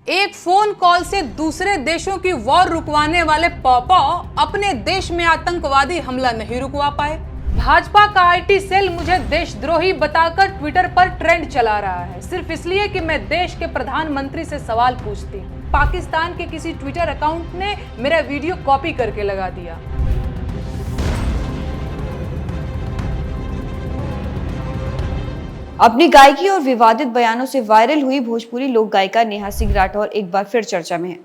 एक phone call से दूसरे देशों की वॉर रुकवाने वाले पॉपॉ अपने देश में आतंकवादी हमला नहीं रुकवा पाए। भाजपा का आईटी सेल मुझे देशद्रोही बताकर ट्विटर पर ट्रेंड चला रहा है, सिर्फ इसलिए कि मैं देश के प्रधानमंत्री से सवाल पूछती हूँ। पाकिस्तान के किसी ट्विटर अकाउंट ने मेरा वीडियो कॉपी करके लगा दिया। अपनी गायकी और विवादित बयानों से वायरल हुई भोजपुरी लोक गायिका नेहा सिंह राठौर एक बार फिर चर्चा में है।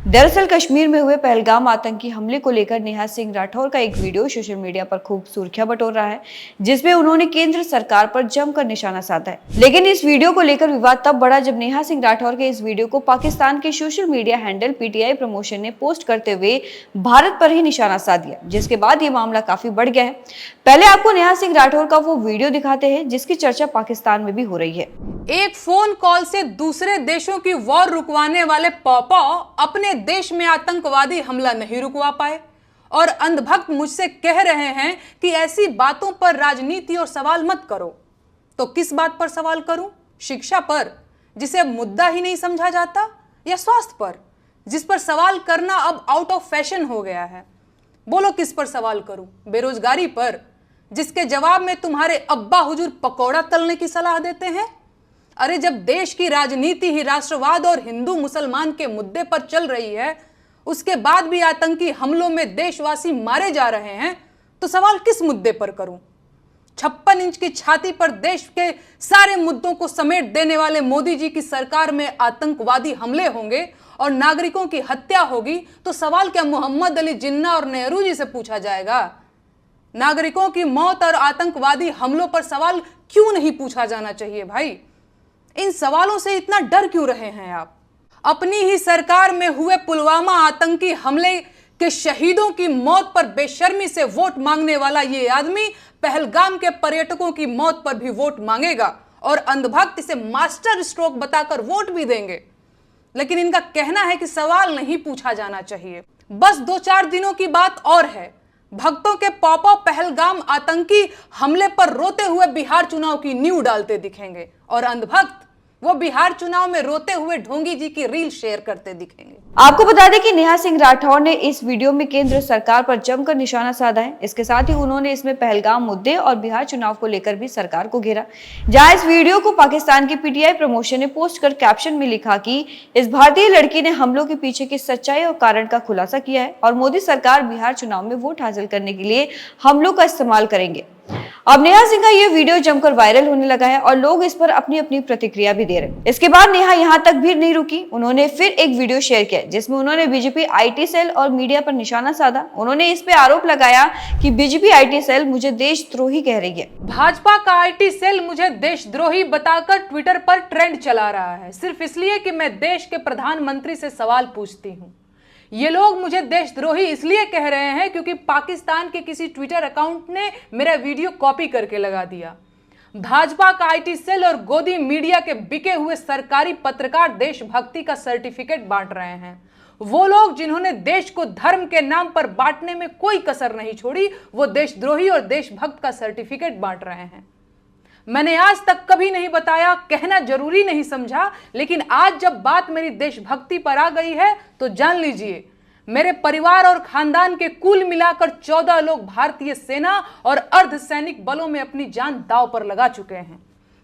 दरअसल कश्मीर में हुए पहलगाम आतंकी हमले को लेकर नेहा सिंह राठौर का एक वीडियो सोशल मीडिया पर खूब सुर्खियां बटोर रहा है, जिसमें उन्होंने केंद्र सरकार पर जमकर निशाना साधा है। लेकिन इस वीडियो को लेकर विवाद तब बढ़ा जब नेहा सिंह राठौर के इस वीडियो को पाकिस्तान के social media handle PTI promotion ने पोस्ट करते हुए भारत पर ही निशाना साध दिया, जिसके बाद ये मामला काफी बढ़ गया है। पहले आपको नेहा सिंह राठौर का वो वीडियो दिखाते हैं जिसकी चर्चा पाकिस्तान में भी हो रही है। एक फोन कॉल से दूसरे देशों की वॉर रुकवाने वाले पॉपॉ अपने देश में आतंकवादी हमला नहीं रुकवा पाए और अंधभक्त मुझसे कह रहे हैं कि ऐसी बातों पर राजनीति और सवाल मत करो। तो किस बात पर सवाल करूं? शिक्षा पर, जिसे मुद्दा ही नहीं समझा जाता, या स्वास्थ्य पर, जिस पर सवाल करना अब आउट ऑफ फैशन हो गया है? बोलो किस पर सवाल करूं? बेरोजगारी पर, जिसके जवाब में तुम्हारे अब्बा हुजूर पकौड़ा तलने की सलाह देते हैं? अरे जब देश की राजनीति ही राष्ट्रवाद और हिंदू मुसलमान के मुद्दे पर चल रही है, उसके बाद भी आतंकी हमलों में देशवासी मारे जा रहे हैं, तो सवाल किस मुद्दे पर करूं? 56 इंच की छाती पर देश के सारे मुद्दों को समेट देने वाले मोदी जी की सरकार में आतंकवादी हमले होंगे और नागरिकों की हत्या होगी, तो सवाल क्या मोहम्मद अली जिन्ना और नेहरू जी से पूछा जाएगा? नागरिकों की मौत और आतंकवादी हमलों पर सवाल क्यों नहीं पूछा जाना चाहिए भाई? इन सवालों से इतना डर क्यों रहे हैं आप? अपनी ही सरकार में हुए पुलवामा आतंकी हमले के शहीदों की मौत पर बेशर्मी से वोट मांगने वाला ये आदमी पहलगाम के पर्यटकों की मौत पर भी वोट मांगेगा और अंधभक्त इसे मास्टर स्ट्रोक बताकर वोट भी देंगे। लेकिन इनका कहना है कि सवाल नहीं पूछा जाना चाहिए। बस 2-4 दिनों की बात और है, भक्तों के पॉपॉ पहलगाम आतंकी हमले पर रोते हुए बिहार चुनाव की नींव डालते दिखेंगे और अंधभक्त वो बिहार चुनाव में रोते हुए ढोंगी जी की रील शेयर करते दिखेंगे। आपको बता दें कि नेहा सिंह राठौर ने इस वीडियो में केंद्र सरकार पर जमकर निशाना साधा है। इसके साथ ही उन्होंने इसमें पहलगाम मुद्दे और बिहार चुनाव को लेकर भी सरकार को घेरा, जहां इस वीडियो को पाकिस्तान की पीटीआई प्रमोशन ने पोस्ट कर कैप्शन में लिखा कि इस भारतीय लड़की ने हमलों के पीछे की सच्चाई और कारण का खुलासा किया है और मोदी सरकार बिहार चुनाव में वोट हासिल करने के लिए हमलों का इस्तेमाल करेंगे। अब नेहा सिंह का ये वीडियो जमकर वायरल होने लगा है और लोग इस पर अपनी अपनी प्रतिक्रिया भी दे रहे हैं। इसके बाद नेहा यहाँ तक भी नहीं रुकी, उन्होंने फिर एक वीडियो शेयर किया जिसमें उन्होंने बीजेपी आईटी सेल और मीडिया पर निशाना साधा। उन्होंने इस पे आरोप लगाया कि बीजेपी आईटी सेल मुझे देशद्रोही कह रही है। भाजपा का आईटी सेल मुझे देशद्रोही बताकर ट्विटर पर ट्रेंड चला रहा है, सिर्फ इसलिए कि मैं देश के प्रधानमंत्री से सवाल पूछती हूँ। ये लोग मुझे देशद्रोही इसलिए कह रहे हैं क्योंकि पाकिस्तान के किसी ट्विटर अकाउंट ने मेरा वीडियो कॉपी करके लगा दिया। भाजपा का आईटी सेल और गोदी मीडिया के बिके हुए सरकारी पत्रकार देशभक्ति का सर्टिफिकेट बांट रहे हैं। वो लोग जिन्होंने देश को धर्म के नाम पर बांटने में कोई कसर नहीं छोड़ी, वो देशद्रोही और देशभक्त का सर्टिफिकेट बांट रहे हैं। मैंने आज तक कभी नहीं बताया, कहना जरूरी नहीं समझा, लेकिन आज जब बात मेरी देशभक्ति पर आ गई है तो जान लीजिए, मेरे परिवार और खानदान के कुल मिलाकर 14 लोग भारतीय सेना और अर्धसैनिक बलों में अपनी जान दांव पर लगा चुके हैं।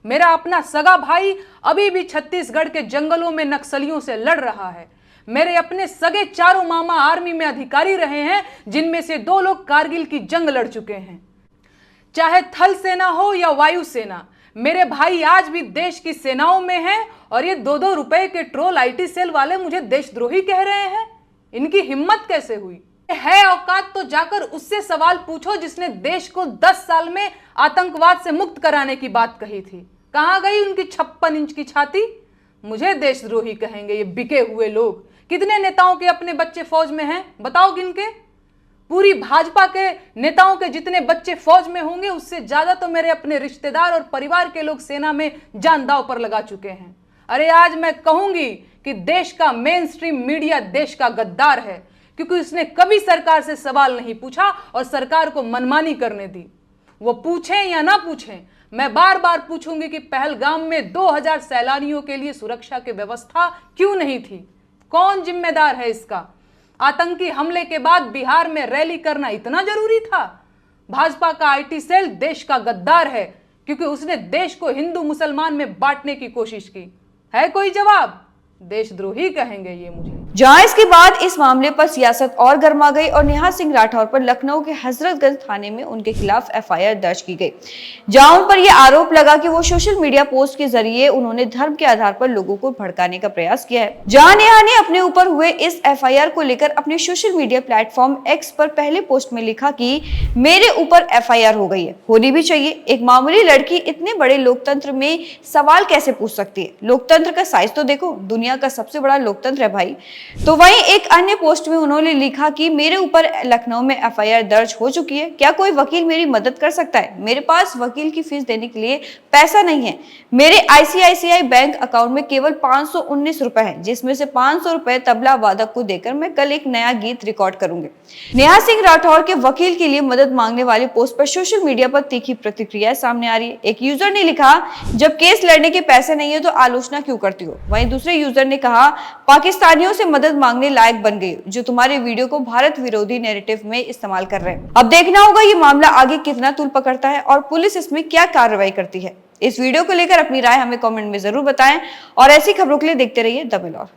मेरा अपना सगा भाई अभी भी छत्तीसगढ़ के जंगलों में नक्सलियों से लड़ रहा है। मेरे अपने सगे 4 मामा आर्मी में अधिकारी रहे हैं, जिनमें से 2 लोग कारगिल की जंग लड़ चुके हैं। चाहे थल सेना हो या वायु सेना, मेरे भाई आज भी देश की सेनाओं में हैं और ये 2-2 रुपए के ट्रोल आईटी सेल वाले मुझे देशद्रोही कह रहे हैं। इनकी हिम्मत कैसे हुई? है औकात तो जाकर उससे सवाल पूछो जिसने देश को 10 साल में आतंकवाद से मुक्त कराने की बात कही थी। कहां गई उनकी 56 इंच की छाती? मुझे देशद्रोही कहेंगे ये बिके हुए लोग। कितने नेताओं के अपने बच्चे फौज में हैं? बताओ गिनके। पूरी भाजपा के नेताओं के जितने बच्चे फौज में होंगे, उससे ज्यादा तो मेरे अपने रिश्तेदार और परिवार के लोग सेना में जान दांव पर लगा चुके हैं। अरे आज मैं कहूंगी कि देश का मेन स्ट्रीम मीडिया देश का गद्दार है, क्योंकि उसने कभी सरकार से सवाल नहीं पूछा और सरकार को मनमानी करने दी। वो पूछें या ना पूछें, मैं बार बार पूछूंगी कि पहलगाम में 2000 सैलानियों के लिए सुरक्षा की व्यवस्था क्यों नहीं थी? कौन जिम्मेदार है इसका? आतंकी हमले के बाद बिहार में रैली करना इतना जरूरी था? भाजपा का आईटी सेल देश का गद्दार है क्योंकि उसने देश को हिंदू मुसलमान में बांटने की कोशिश की। है कोई जवाब? देशद्रोही कहेंगे ये मुझे। जहां इसके बाद इस मामले पर सियासत और गर्मा गई और नेहा सिंह राठौर पर लखनऊ के हजरतगंज थाने में उनके खिलाफ एफआईआर दर्ज की गई, जहां उन पर यह आरोप लगा कि वो सोशल मीडिया पोस्ट के जरिए उन्होंने धर्म के आधार पर लोगों को भड़काने का प्रयास किया है। जहां नेहा ने अपने ऊपर हुए इस एफआईआर को लेकर अपने सोशल मीडिया प्लेटफॉर्म एक्स पर पहले पोस्ट में लिखा कि मेरे ऊपर एफआईआर हो गई है, होनी भी चाहिए। एक मामूली लड़की इतने बड़े लोकतंत्र में सवाल कैसे पूछ सकती है? लोकतंत्र का साइज तो देखो, दुनिया का सबसे बड़ा लोकतंत्र है भाई। तो वहीं एक अन्य पोस्ट में उन्होंने लिखा कि मेरे ऊपर लखनऊ में एफआईआर दर्ज हो चुकी है, क्या कोई वकील मेरी मदद कर सकता है? मेरे पास वकील की फीस देने के लिए पैसा नहीं है। मेरे आईसीआईसीआई बैंक अकाउंट में केवल 519 रुपए है, जिसमें से 500 रुपए तबला वादक को देकर मैं कल एक नया गीत रिकॉर्ड करूंगी। नेहा सिंह राठौर के वकील के लिए मदद मांगने वाले पोस्ट पर सोशल मीडिया पर तीखी प्रतिक्रिया सामने आ रही है। एक यूजर ने लिखा, जब केस लड़ने के पैसे नहीं है तो आलोचना क्यों करती हो? वहीं दूसरे यूजर ने कहा, पाकिस्तानियों से मदद मांगने लायक बन गई जो तुम्हारे वीडियो को भारत विरोधी नैरेटिव में इस्तेमाल कर रहे हैं। अब देखना होगा ये मामला आगे कितना तूल पकड़ता है और पुलिस इसमें क्या कार्रवाई करती है। इस वीडियो को लेकर अपनी राय हमें कमेंट में जरूर बताएं और ऐसी खबरों के लिए देखते रहिए द बेलौर।